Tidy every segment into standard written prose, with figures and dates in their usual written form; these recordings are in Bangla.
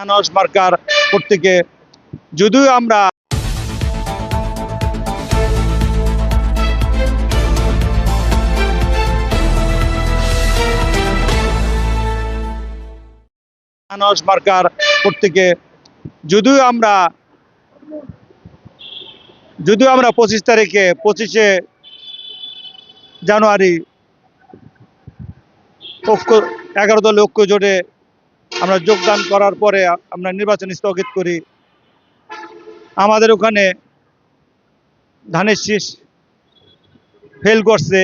আনারস মার্কার প্রত্যেকে যদিও আমরা আনারস মার্কার প্রত্যেকে যদিও আমরা 25 তারিখে 25শে জানুয়ারি 11 দলীয় ঐক্য জোটে আমরা যোগদান করার পরে আমরা নির্বাচন স্থগিত করি। আমাদের ওখানে ধানের শীষ ফেল করছে,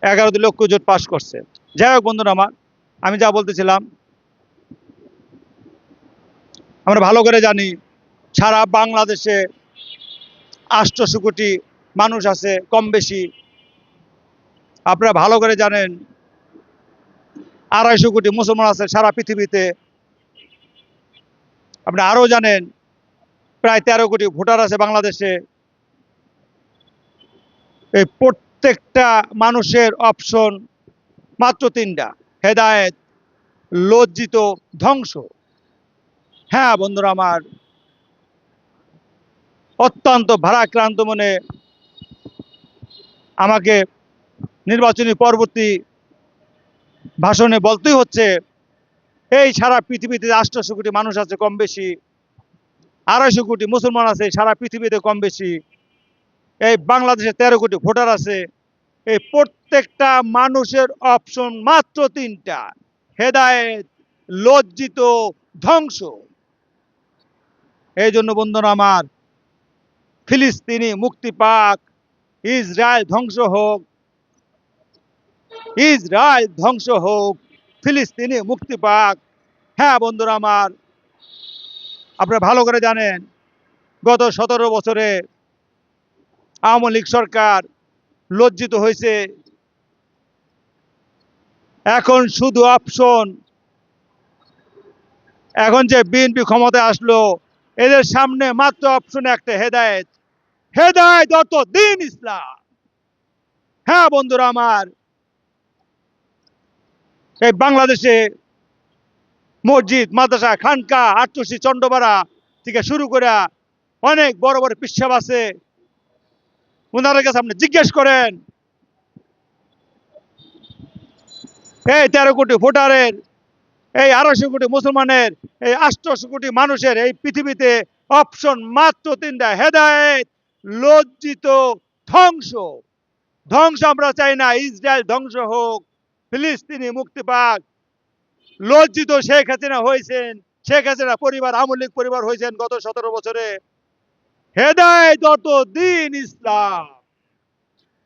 11 দলীয় ঐক্য জোট পাশ করছে। যাই হোক বন্ধুরা আমার, আমি যা বলতেছিলাম, আমরা ভালো করে জানি সারা বাংলাদেশে 800 কোটি মানুষ আছে কম বেশি। আপনারা ভালো করে জানেন 250 কোটি মুসলমান আছে সারা পৃথিবীতে। আপনি আরও জানেন প্রায় 13 কোটি ভোটার আছে বাংলাদেশে। এই প্রত্যেকটা মানুষের অপশন মাত্র 3টা: হেদায়েত, লজ্জিত, ধ্বংস। হ্যাঁ বন্ধুরা আমার, অত্যন্ত ভারাক্রান্ত মনে আমাকে নির্বাচনী পরবর্তী ভাষণে বলতেই হচ্ছে, এই সারা পৃথিবীতে 800 কোটি মানুষ আছে কম বেশি, 250 কোটি মুসলমান আছে সারা পৃথিবীতে কম বেশি, এই বাংলাদেশে 13 কোটি ভোটার আছে। এই প্রত্যেকটা মানুষের অপশন মাত্র 3টা: হেদায়েত, লজ্জিত, ধ্বংস। এই জন্য বন্ধুরা আমার, ফিলিস্তিনি মুক্তি পাক, ইসরায়েল ধ্বংস হোক, ইসরায়েল ধ্বংস হোক, ফিলিস্তিনি মুক্তি পাক। হ্যাঁ বন্ধুরা আমার, আপনারা ভালো করে জানেন গত 17 বছরে আওয়ামী লীগ সরকার লজ্জিত হয়েছে। এখন শুধু অপশন, এখন যে বিএনপি ক্ষমতায় আসলো, এদের সামনে মাত্র অপশন একটা: হেদায়েত। হেদায়েত অর্থ দ্বীন ইসলাম। হ্যাঁ বন্ধুরা আমার, এই বাংলাদেশে মসজিদ, মাদ্রাসা, খানকা, আটচসি, চন্ডপাড়া থেকে শুরু করে অনেক বড় বড় পিসাব আছে। ওনাদের কাছে আপনি জিজ্ঞেস করেন, এই 13 কোটি ভোটারের, এই 250 কোটি মুসলমানের, এই 800 কোটি মানুষের এই পৃথিবীতে অপশন মাত্র 3টা: হেদায়েত, লজ্জিত, ধ্বংস। ধ্বংস আমরা চাই না, ইসরায়েল ধ্বংস হোক, ফিলিস্তিনি মুক্তি পাক। লজ্জিত শেখ হাসিনা হয়েছেন, শেখ হাসিনা পরিবার, আওয়ামী লীগ পরিবার হয়েছেন গত 17 বছরে। হেদায়েত অর্থ দ্বীন ইসলাম।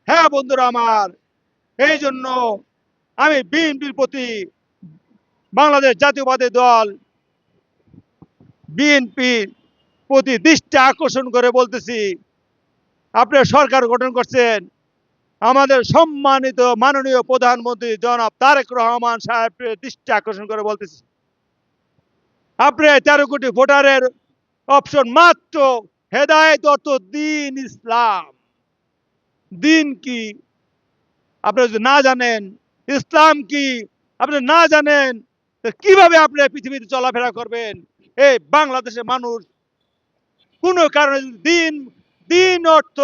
হ্যাঁ বন্ধুরা আমার, এই জন্য আমি বিএনপির প্রতি, বাংলাদেশ জাতীয়বাদী দল বিএনপির প্রতি দৃষ্টি আকর্ষণ করে বলতেছি, আপনারা সরকার গঠন করছেন, আমাদের সম্মানিত মাননীয় প্রধানমন্ত্রী জনাব তারেক রহমান সাহেবের দৃষ্টি আকর্ষণ করে বলতেছি, আপনি 13 কোটি ভোটারের অপশন মাত্র হেদায়েত অর্থ দ্বীন ইসলাম। দ্বীন কি আপনি যদি না জানেন, ইসলাম কি আপনি না জানেন, কিভাবে আপনি পৃথিবীতে চলাফেরা করবেন? এই বাংলাদেশের মানুষ কোন কারণে দিন, দিন অর্থ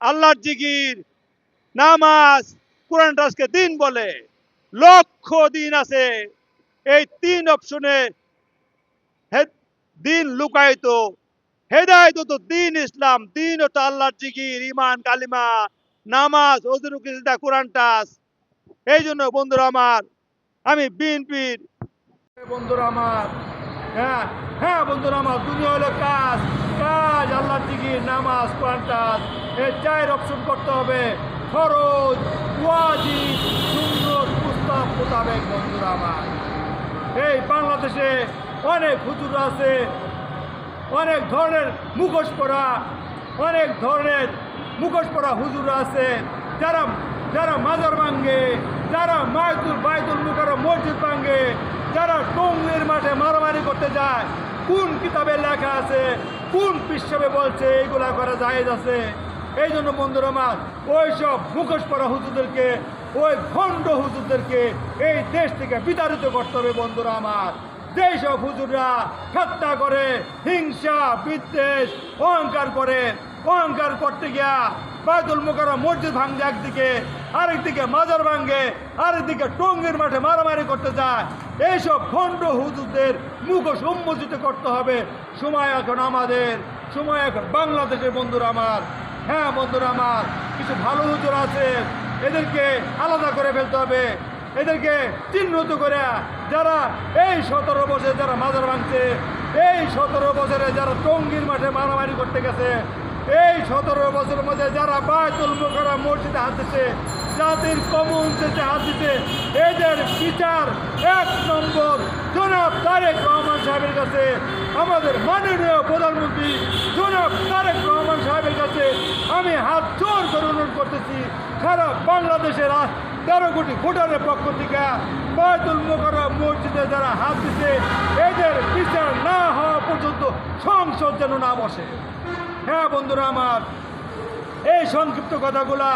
আল্লাহর জিকির, নামাজ, কোরআন টাজকে দিন বলে। লক্ষ দিন আছে, এই 3 অপশনে দিন লুকায়িত। হেদায়েত তো দিন ইসলাম, দিন তো আল্লাহর জিকির, ইমান, কালিমা, নামাজ, ওযু, সিজদা, কোরআন টাজ। এই জন্য বন্ধুরা আমার, আমি বিএনপির বন্ধুরা আমার, হ্যাঁ বন্ধুরা আমার, দুনিয়া হলো কাজ, কাজ আল্লাহর জিকির, নামাজ, কোরআন টাজ। এই 4 অপশন করতে হবে: ফরজ, ওয়াজিব, সুন্নাত, মুস্তাহাব মোতাবেক। বন্ধুরা আমার, এই বাংলাদেশে অনেক হুজুর আছে, অনেক ধরনের মুখোশ পরা, অনেক ধরনের মুখোশ পরা হুজুর আছে, যারা যারা মাজার ভাঙ্গে, যারা বাইতুল মুকাররম মসজিদ ভাঙ্গে, যারা টঙ্গীর মাঠে মারামারি করতে যায়। কোন কিতাবে লেখা আছে, কোন পৃষ্ঠাবে বলছে এইগুলা করা জায়েজ আছে? এই জন্য বন্ধুরা আমার, ওই সব মুখোশ পরা হুজুরদেরকে ওই ভণ্ড হুজুরদেরকে এই দেশ থেকে বিতাড়িত করতে হবে বন্ধুরা আমার। যেসব হুজুররা ঠাট্টা করে, হিংসা বিদ্বেষ অহংকার করতে গিয়া বায়তুল মুকাররম মসজিদ ভাঙে একদিকে, আরেকদিকে মাজার ভাঙে, আরেকদিকে টঙ্গীর মাঠে মারামারি করতে যায়, এইসব ভণ্ড হুজুরদের মুখোশ উন্মোচিত করতে হবে। সময় এখন আমাদের, সময় এখন বাংলাদেশের বন্ধুরা আমার। হ্যাঁ বন্ধুরা আমার, কিছু ভালো হুজুর আছে, এদেরকে আলাদা করে ফেলতে হবে, এদেরকে চিহ্নিত করে। যারা এই 17 বছরে যারা মাজার ভাঙছে, এই 17 বছরে যারা টঙ্গীর মাঠে মারামারি করতে গেছে, এই 17 বছরের মধ্যে যারা বায়তুল মুকাররম মসজিদে হাত দিচ্ছে, জাতির কমনসে হাত দিচ্ছে, এদের বিচার 1 নম্বর জনাব তারেক রহমান সাহেবের কাছে, আমাদের মাননীয় প্রধানমন্ত্রী জনাব তারেক রহমান সাহেবের কাছে আমি হাত জোর করে অনুরোধ করতেছি। সারা বাংলাদেশের 13 কোটি ভোটারের পক্ষ থেকে বায়তুল মুকাররম মসজিদে যারা হাত দিচ্ছে, এদের বিচার না হওয়া পর্যন্ত সংসদ যেন না বসে। হ্যাঁ বন্ধুরা আমার, এই সংক্ষিপ্ত কথাগুলা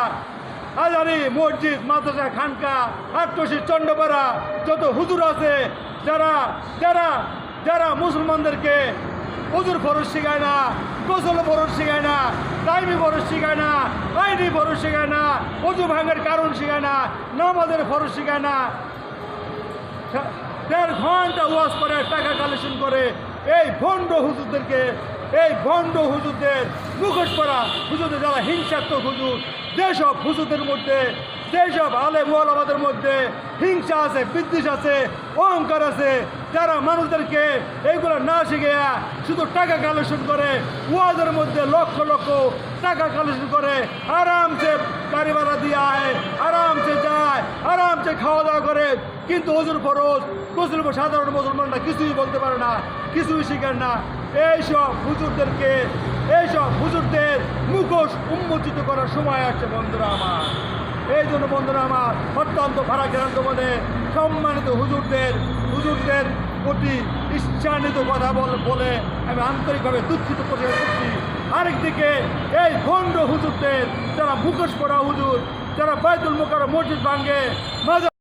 হাজারি মসজিদ, মাদ্রাসা, খানকা, আটকশি, চন্ডপাড়া যত হুজুর আছে, যারা যারা যারা মুসলমানদেরকে হুজুর ফরজ শিখায় না, গোসল ফরজ শিখায় না, টাইমি ফরজ শিখায় না, আইনি ফরজ শিখায় না, অজু ভাঙের কারণ শিখায় না, নামাজের ফরজ শিখায় না, 1.5 ঘন্টা ওয়াজ করে টাকা কালেকশন করে, এই ভণ্ড হুজুরদেরকে, এই ভণ্ড হুজুরদের মুখোশ করা হুজুরদের, যারা হিংসাত্মক হুজুর, যেসব হুজুরদের মধ্যে, যেসব আলেম ওলামাদের মধ্যে হিংসা আছে, বিদ্বেষ আছে, অহংকার আছে, যারা মানুষদেরকে এইগুলো না শিখে শুধু টাকা কালেকশন করে, ওয়াজের মধ্যে লক্ষ লক্ষ টাকা কালেকশন করে, আরামসে গাড়ি ভাড়া দিয়ে আয়, আরামসে যায়, আরামসে খাওয়া দাওয়া করে, কিন্তু হুজুর ফরজ গোসল সাধারণ মুসলমানরা কিছুই বলতে পারে না, কিছুই শিখেন না। এইসব হুজুরদেরকে, এইসব হুজুরদের মুখোশ উন্মোচিত করার সময় আসছে বন্ধুরা আমার। এই জন্য বন্ধুরা আমার, অত্যন্ত ভারাক্রান্ত মনে সম্মানিত হুজুরদের প্রতি ঈর্ষান্বিত কথা বলে আমি আন্তরিকভাবে দুঃখিত প্রকাশ করছি। আরেকদিকে এই ভণ্ড হুজুরদের, যারা মুখোশ পরা হুজুর, যারা বায়তুল মুকাররম মসজিদ ভাঙে,